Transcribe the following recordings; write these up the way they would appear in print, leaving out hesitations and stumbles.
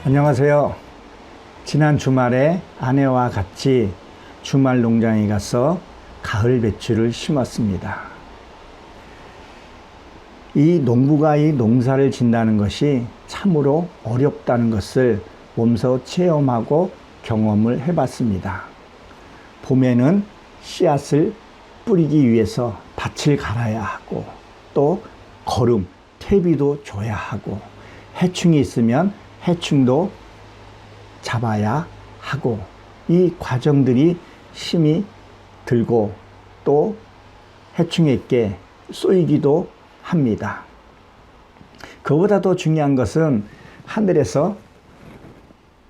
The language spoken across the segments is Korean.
안녕하세요. 지난 주말에 아내와 같이 주말 농장에 가서 가을 배추를 심었습니다. 이 농부가 이 농사를 짓는다는 것이 참으로 어렵다는 것을 몸소 체험하고 경험을 해봤습니다. 봄에는 씨앗을 뿌리기 위해서 밭을 갈아야 하고, 또 거름, 퇴비도 줘야 하고, 해충이 있으면 해충도 잡아야 하고, 이 과정들이 힘이 들고 또 해충에게 쏘이기도 합니다. 그보다 더 중요한 것은 하늘에서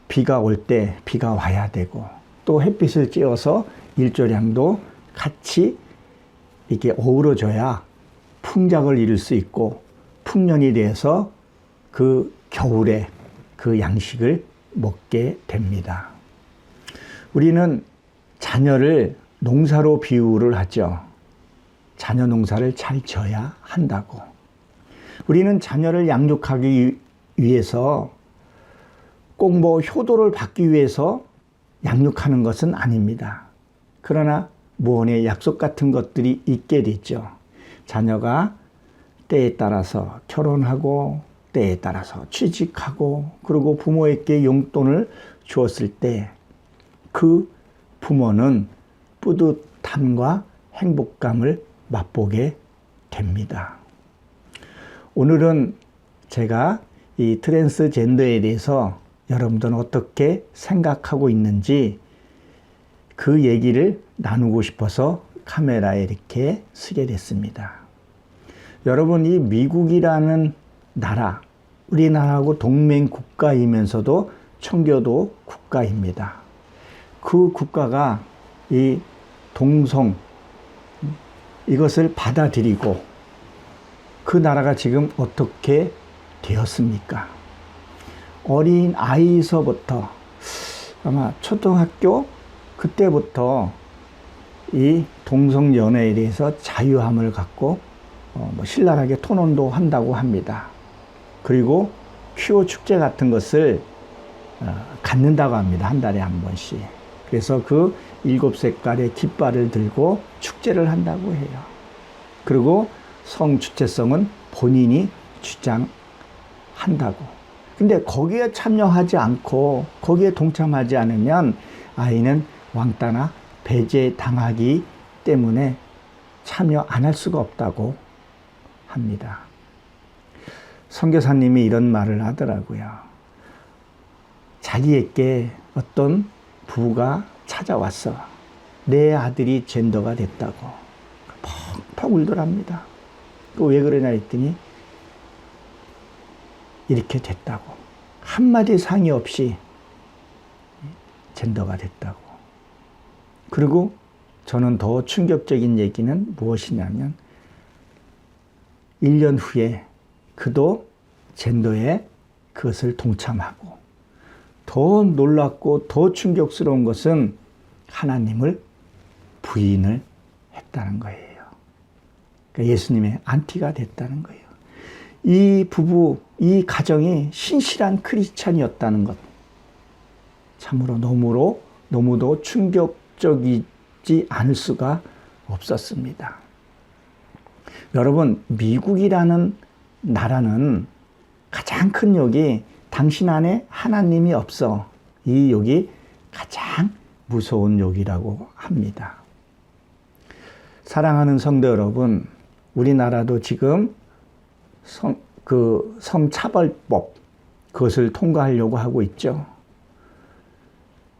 비가 올 때 비가 와야 되고, 또 햇빛을 쬐어서 일조량도 같이 이렇게 어우러져야 풍작을 이룰 수 있고, 풍년이 돼서 그 겨울에 그 양식을 먹게 됩니다. 우리는 자녀를 농사로 비유를 하죠. 자녀 농사를 잘 져야 한다고. 우리는 자녀를 양육하기 위해서 꼭 뭐 효도를 받기 위해서 양육하는 것은 아닙니다. 그러나 무언의 약속 같은 것들이 있게 되죠. 자녀가 때에 따라서 결혼하고, 때에 따라서 취직하고, 그리고 부모에게 용돈을 주었을 때 그 부모는 뿌듯함과 행복감을 맛보게 됩니다. 오늘은 제가 이 트랜스젠더에 대해서 여러분들은 어떻게 생각하고 있는지 그 얘기를 나누고 싶어서 카메라에 이렇게 쓰게 됐습니다. 여러분, 이 미국이라는 나라, 우리나라하고 동맹 국가이면서도 청교도 국가입니다. 그 국가가 이 동성, 이것을 받아들이고 그 나라가 지금 어떻게 되었습니까? 어린 아이서부터 아마 초등학교 그때부터 이 동성 연애에 대해서 자유함을 갖고 신랄하게 토론도 한다고 합니다. 그리고 퀴어 축제 같은 것을 갖는다고 합니다. 한 달에 한 번씩. 그래서 그 7색깔의 깃발을 들고 축제를 한다고 해요. 그리고 성주체성은 본인이 주장한다고. 근데 거기에 참여하지 않고 거기에 동참하지 않으면 아이는 왕따나 배제당하기 때문에 참여 안 할 수가 없다고 합니다. 선교사님이 이런 말을 하더라고요. 자기에게 어떤 부부가 찾아왔어. 내 아들이 젠더가 됐다고. 펑펑 울더랍니다. 왜 그러냐 했더니 이렇게 됐다고. 한마디 상의 없이 젠더가 됐다고. 그리고 저는 더 충격적인 얘기는 무엇이냐면 1년 후에 그도 젠더에 그것을 동참하고, 더 놀랍고 더 충격스러운 것은 하나님을 부인을 했다는 거예요. 그러니까 예수님의 안티가 됐다는 거예요. 이 부부, 이 가정이 신실한 크리스찬이었다는 것, 참으로 너무도 충격적이지 않을 수가 없었습니다. 여러분, 미국이라는 나라는 가장 큰 욕이 당신 안에 하나님이 없어. 이 욕이 가장 무서운 욕이라고 합니다. 사랑하는 성도 여러분, 우리나라도 지금 성차별법, 그것을 통과하려고 하고 있죠.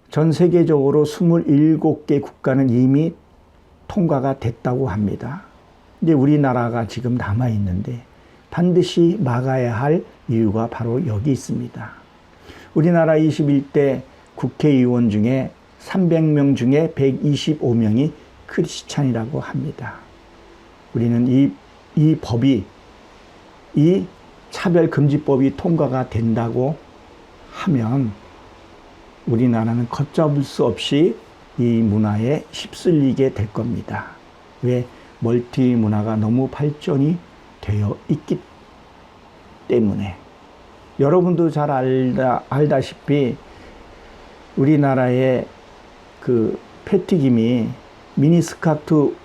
전 세계적으로 27개 국가는 이미 통과가 됐다고 합니다. 근데 우리나라가 지금 남아있는데 반드시 막아야 할 이유가 바로 여기 있습니다. 우리나라 21대 국회의원 중에 300명 중에 125명이 크리스찬이라고 합니다. 우리는 이 법이, 이 차별금지법이 통과가 된다고 하면 우리나라는 걷잡을 수 없이 이 문화에 휩쓸리게 될 겁니다. 왜? 멀티 문화가 너무 발전이 되어 있기 때문에. 여러분도 잘 알다시피 우리나라의 그 패티김이 미니스커트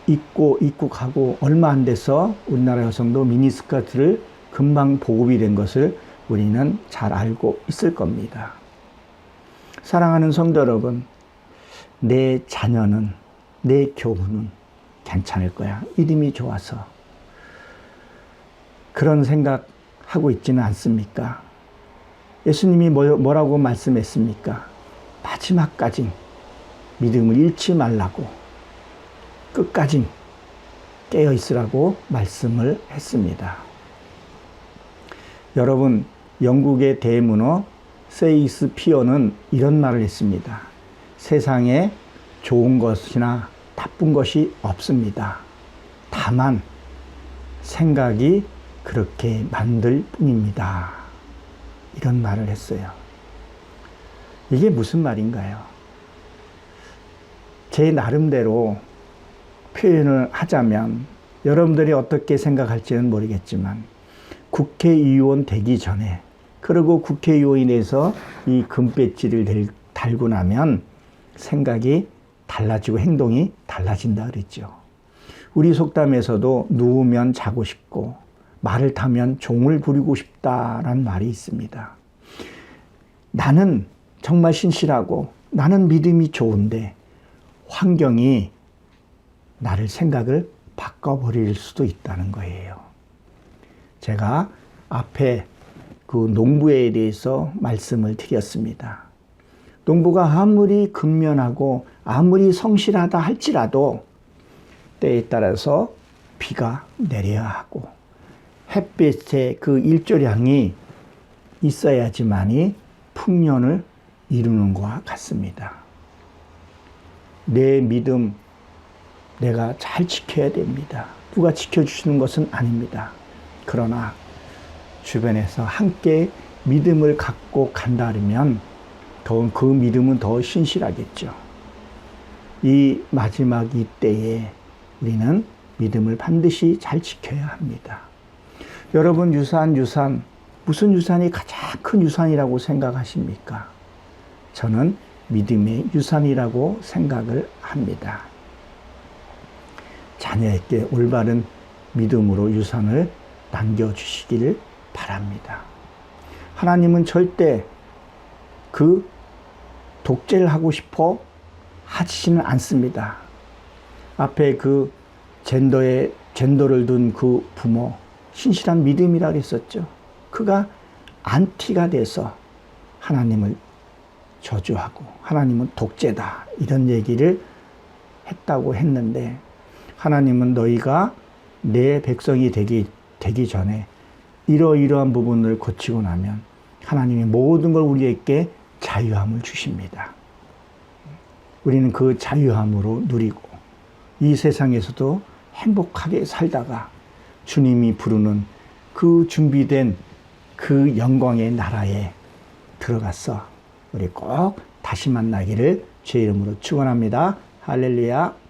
입고 가고 얼마 안 돼서 우리나라 여성도 미니스커트를 금방 보급이 된 것을 우리는 잘 알고 있을 겁니다. 사랑하는 성도 여러분, 내 자녀는, 내 교우는 괜찮을 거야. 믿음이 좋아서. 그런 생각하고 있지는 않습니까? 예수님이 뭐라고 말씀했습니까? 마지막까지 믿음을 잃지 말라고, 끝까지 깨어 있으라고 말씀을 했습니다. 여러분, 영국의 대문호 세익스피어는 이런 말을 했습니다. 세상에 좋은 것이나 나쁜 것이 없습니다. 다만 생각이 그렇게 만들 뿐입니다. 이런 말을 했어요. 이게 무슨 말인가요? 제 나름대로 표현을 하자면 여러분들이 어떻게 생각할지는 모르겠지만 국회의원 되기 전에, 그리고 국회의원에서 이 금배지를 달고 나면 생각이 달라지고 행동이 달라진다 그랬죠. 우리 속담에서도 누우면 자고 싶고 말을 타면 종을 부리고 싶다라는 말이 있습니다. 나는 정말 신실하고 나는 믿음이 좋은데 환경이 나를 생각을 바꿔버릴 수도 있다는 거예요. 제가 앞에 그 농부에 대해서 말씀을 드렸습니다. 농부가 아무리 근면하고 아무리 성실하다 할지라도 때에 따라서 비가 내려야 하고 햇빛의 그 일조량이 있어야지만이 풍년을 이루는 것과 같습니다. 내 믿음 내가 잘 지켜야 됩니다. 누가 지켜주시는 것은 아닙니다. 그러나 주변에서 함께 믿음을 갖고 간다 그러면 그 믿음은 더 신실하겠죠. 이 마지막 이때에 우리는 믿음을 반드시 잘 지켜야 합니다. 여러분, 유산, 무슨 유산이 가장 큰 유산이라고 생각하십니까? 저는 믿음의 유산이라고 생각을 합니다. 자녀에게 올바른 믿음으로 유산을 남겨주시기를 바랍니다. 하나님은 절대 그 독재를 하고 싶어 하시지는 않습니다. 앞에 그 젠더를 둔 그 부모, 신실한 믿음이라 그랬었죠. 그가 안티가 돼서 하나님을 저주하고 하나님은 독재다 이런 얘기를 했다고 했는데, 하나님은 너희가 내 백성이 되기 전에 이러이러한 부분을 고치고 나면 하나님이 모든 걸 우리에게 자유함을 주십니다. 우리는 그 자유함으로 누리고 이 세상에서도 행복하게 살다가 주님이 부르는 그 준비된 그 영광의 나라에 들어가서 우리 꼭 다시 만나기를 주의 이름으로 축원합니다. 할렐루야.